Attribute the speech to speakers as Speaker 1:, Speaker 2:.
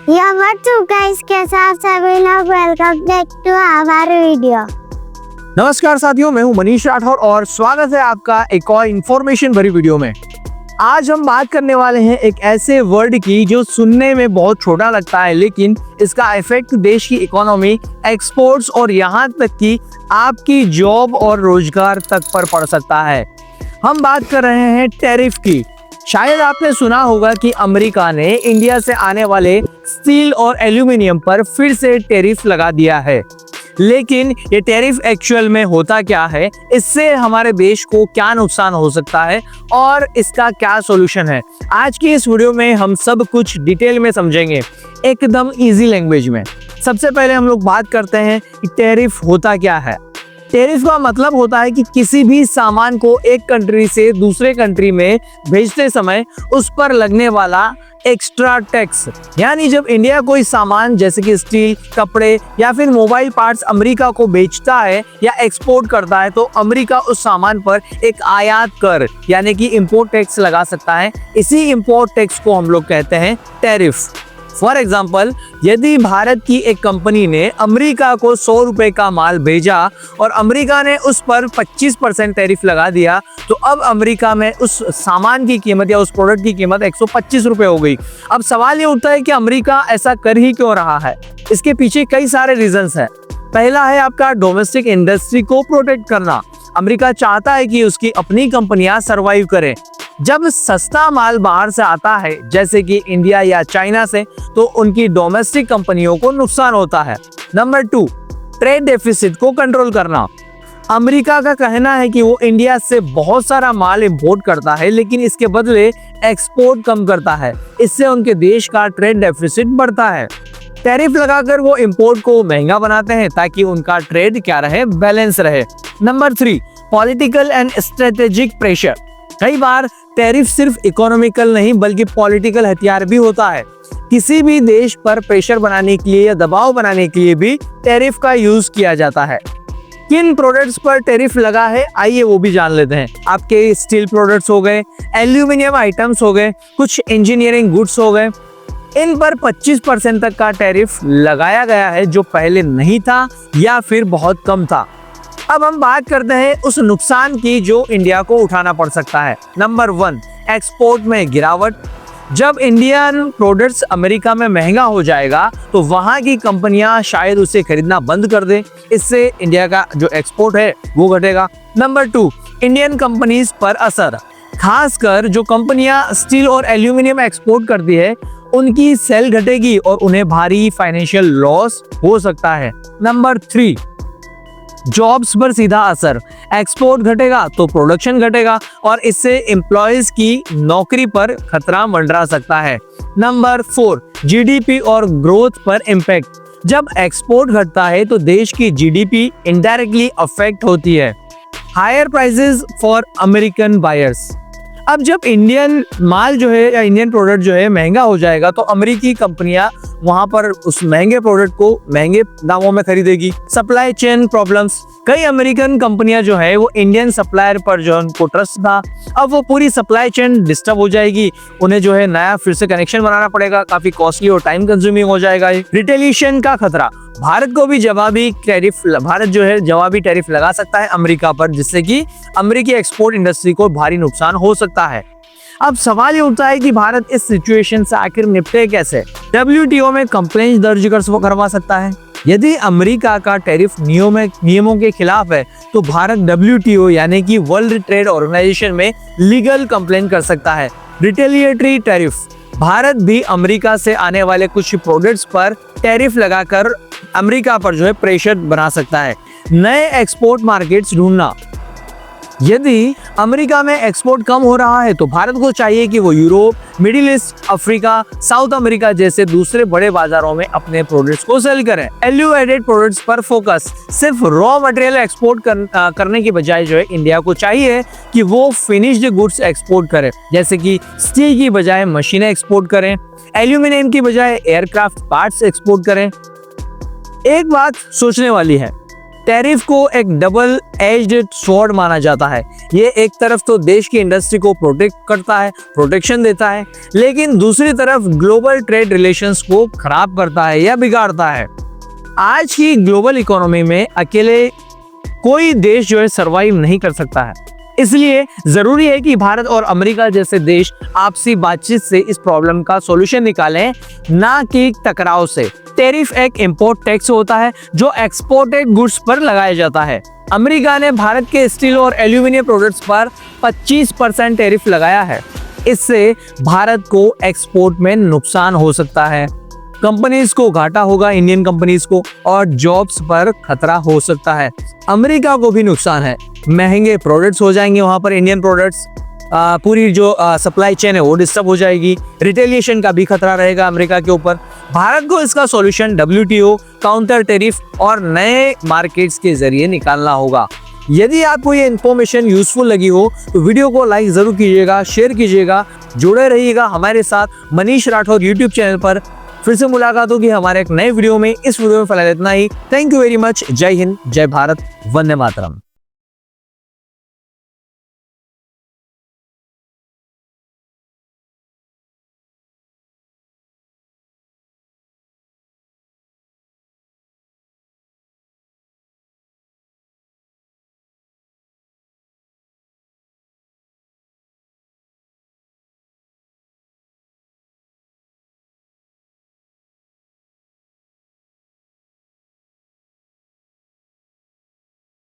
Speaker 1: या WhatsApp guys, कैसे आप सभी लोग? Welcome back to our video.
Speaker 2: नमस्कार साथियों, मैं हूं मनीष राठौर और स्वागत है आपका एक और इन्फॉर्मेशन भरी वीडियो में। आज हम बात करने वाले हैं एक ऐसे वर्ड की जो सुनने में बहुत छोटा लगता है, लेकिन इसका इफेक्ट देश की इकोनॉमी, एक्सपोर्ट्स और यहाँ तक कि आपकी जॉब और रोजगार तक पर पड़ सकता है। हम बात कर रहे हैं टैरिफ की। शायद आपने सुना होगा कि अमेरिका ने इंडिया से आने वाले स्टील और एल्यूमिनियम पर फिर से टैरिफ लगा दिया है, लेकिन ये टैरिफ एक्चुअल में होता क्या है, इससे हमारे देश को क्या नुकसान हो सकता है और इसका क्या सॉल्यूशन है, आज की इस वीडियो में हम सब कुछ डिटेल में समझेंगे, एकदम इजी लैंग्वेज में। सबसे पहले हम लोग बात करते हैं कि टैरिफ होता क्या है। टैरिफ का मतलब होता है कि किसी भी सामान को एक कंट्री से दूसरे कंट्री में भेजते समय उस पर लगने वाला एक्स्ट्रा टैक्स। यानी जब इंडिया कोई सामान जैसे कि स्टील, कपड़े या फिर मोबाइल पार्ट्स अमेरिका को बेचता है या एक्सपोर्ट करता है, तो अमेरिका उस सामान पर एक आयात कर यानी कि इंपोर्ट टैक्स लगा सकता है। इसी इंपोर्ट टैक्स को हम लोग कहते हैं टैरिफ। फॉर एग्जाम्पल, यदि भारत की एक कंपनी ने अमेरिका को 100 रुपए का माल भेजा और अमेरिका ने उस पर 25% टैरिफ लगा दिया, तो अब अमेरिका में उस सामान की कीमत या उस प्रोडक्ट की कीमत 125 रुपए हो गई। अब सवाल ये उठता है कि अमेरिका ऐसा कर ही क्यों रहा है? इसके पीछे कई सारे रीजंस हैं। पहला है आपका डोमेस्टिक इंडस्ट्री को प्रोटेक्ट करना। अमेरिका चाहता है कि उसकी अपनी कंपनियां सर्वाइव करें। जब सस्ता माल बाहर से आता है जैसे कि इंडिया या चाइना से, तो उनकी डोमेस्टिक कंपनियों को नुकसान होता है। नंबर 2, ट्रेड डेफिसिट को कंट्रोल करना। अमेरिका का कहना है कि वो इंडिया से बहुत सारा माल इंपोर्ट करता है, लेकिन इसके बदले एक्सपोर्ट कम करता है। इससे उनके देश का ट्रेड डेफिसिट बढ़ता है। टैरिफ लगाकर वो इंपोर्ट को महंगा बनाते हैं ताकि उनका ट्रेड क्या रहे, बैलेंस रहे। Number 3, political and strategic pressure. कई बार टैरिफ सिर्फ इकोनॉमिकल नहीं बल्कि पॉलिटिकल हथियार भी होता है। किसी भी देश पर प्रेशर बनाने के लिए या दबाव बनाने के लिए भी टैरिफ का यूज किया जाता है। किन प्रोडक्ट्स पर टैरिफ लगा है, आइए वो भी जान लेते हैं। आपके स्टील प्रोडक्ट्स हो गए, एल्यूमिनियम आइटम्स हो गए, कुछ इंजीनियरिंग गुड्स हो गए, इन पर 25% तक का टैरिफ लगाया गया है, जो पहले नहीं था या फिर बहुत कम था। अब हम बात करते हैं उस नुकसान की जो इंडिया को उठाना पड़ सकता है। नंबर 1, एक्सपोर्ट में गिरावट। जब इंडियन प्रोडक्ट्स अमेरिका में महंगा हो जाएगा तो वहां की कंपनियां शायद उसे खरीदना बंद कर दें। इससे इंडिया का जो एक्सपोर्ट है वो घटेगा। नंबर 2, इंडियन कंपनीज पर असर। खासकर जो कंपनियां स्टील और एल्यूमिनियम एक्सपोर्ट करती है, उनकी सेल घटेगी और उन्हें भारी फाइनेंशियल लॉस हो सकता है। नंबर 3, जॉब्स पर सीधा असर। एक्सपोर्ट घटेगा तो प्रोडक्शन घटेगा और इससे एम्प्लॉयज की नौकरी पर खतरा मंडरा सकता है। नंबर 4, जीडीपी और ग्रोथ पर इम्पैक्ट। जब एक्सपोर्ट घटता है तो देश की जीडीपी इनडायरेक्टली अफेक्ट होती है। Higher prices for American buyers. अब जब इंडियन माल जो है या इंडियन प्रोडक्ट जो है महंगा हो जाएगा, तो अमेरिकी कंपनियां वहां पर उस महंगे प्रोडक्ट को महंगे दामों में खरीदेगी। Supply chain problems. कई अमेरिकन कंपनियां जो है वो इंडियन सप्लायर पर जो उनको ट्रस्ट था, अब वो पूरी सप्लाई चेन डिस्टर्ब हो जाएगी। उन्हें जो है नया फिर से कनेक्शन बनाना पड़ेगा, काफी कॉस्टली और टाइम कंज्यूमिंग हो जाएगा। रिटेलिएशन का खतरा। भारत को भी जवाबी टैरिफ लगा सकता है अमेरिका पर, जिससे कि अमेरिकी एक्सपोर्ट इंडस्ट्री को भारी नुकसान हो सकता है। अब सवाल ये उठता है कि भारत इस सिचुएशन से आखिर निपटे कैसे? WTO में कंप्लेंट दर्ज करवा सकता है। यदि अमेरिका का टैरिफ नियमों के खिलाफ है, तो भारत WTO यानी कि वर्ल्ड ट्रेड ऑर्गेनाइजेशन में लीगल कंप्लेंट कर सकता है। Retaliatory tariff. भारत भी अमेरिका से आने वाले कुछ प्रोडक्ट्स पर टैरिफ लगाकर अमेरिका पर जो है प्रेशर बना सकता है। नए एक्सपोर्ट मार्केट्स ढूंढना। यदि अमेरिका में एक्सपोर्ट कम हो रहा है तो भारत को चाहिए कि वो Europe, middle east, Africa, south America जैसे दूसरे बड़े बाजारों में अपने प्रोडक्ट्स को सेल करें। वैल्यू एडेड प्रोडक्ट्स पर फोकस। सिर्फ रॉ मटेरियल एक्सपोर्ट करने की बजाय जो है इंडिया को चाहिए कि वो फिनिश्ड गुड्स एक्सपोर्ट करे, जैसे कि स्टील की बजाय मशीनें एक्सपोर्ट करें, एल्यूमिनियम की बजाय एयरक्राफ्ट पार्ट्स एक्सपोर्ट करें। एक बात सोचने वाली है, टैरिफ को एक डबल एज्ड स्वॉर्ड माना जाता है। ये एक तरफ तो देश की इंडस्ट्री को प्रोटेक्ट करता है, प्रोटेक्शन देता है, लेकिन दूसरी तरफ ग्लोबल ट्रेड रिलेशंस को खराब करता है या बिगाड़ता है। आज की ग्लोबल इकोनॉमी में अकेले कोई देश जो है सरवाइव नहीं कर सकता है, इसलिए जरूरी है कि भारत और अमेरिका जैसे देश आपसी बातचीत से इस प्रॉब्लम का सॉल्यूशन निकालें, ना कि टकराव से। टैरिफ एक इंपोर्ट टैक्स होता है जो एक्सपोर्टेड गुड्स पर लगाया जाता है। अमेरिका ने भारत के स्टील और एल्यूमिनियम प्रोडक्ट्स पर 25% टैरिफ लगाया है। इससे भारत को एक्सपोर्ट में नुकसान हो सकता है, कंपनीज को घाटा होगा, इंडियन कंपनीज को, और जॉब्स पर खतरा हो सकता है। अमेरिका को भी नुकसान है, महंगे प्रोडक्ट्स हो जाएंगे वहां पर, इंडियन प्रोडक्ट्स, पूरी जो सप्लाई चेन है वो डिस्टर्ब हो जाएगी, रिटेलिएशन का भी खतरा रहेगा अमेरिका के ऊपर। भारत को इसका सॉल्यूशन WTO, काउंटर टैरिफ और नए मार्केट्स के जरिए निकालना होगा। यदि आपको ये इन्फॉर्मेशन यूजफुल लगी हो तो वीडियो को लाइक जरूर कीजिएगा, शेयर कीजिएगा, जुड़े रहिएगा हमारे साथ मनीष राठौर यूट्यूब चैनल पर। फिर से मुलाकात होगी हमारे एक नए वीडियो में। इस वीडियो में फिलहाल इतना ही। Thank you very much. जय हिंद, जय भारत, वंदे मातरम।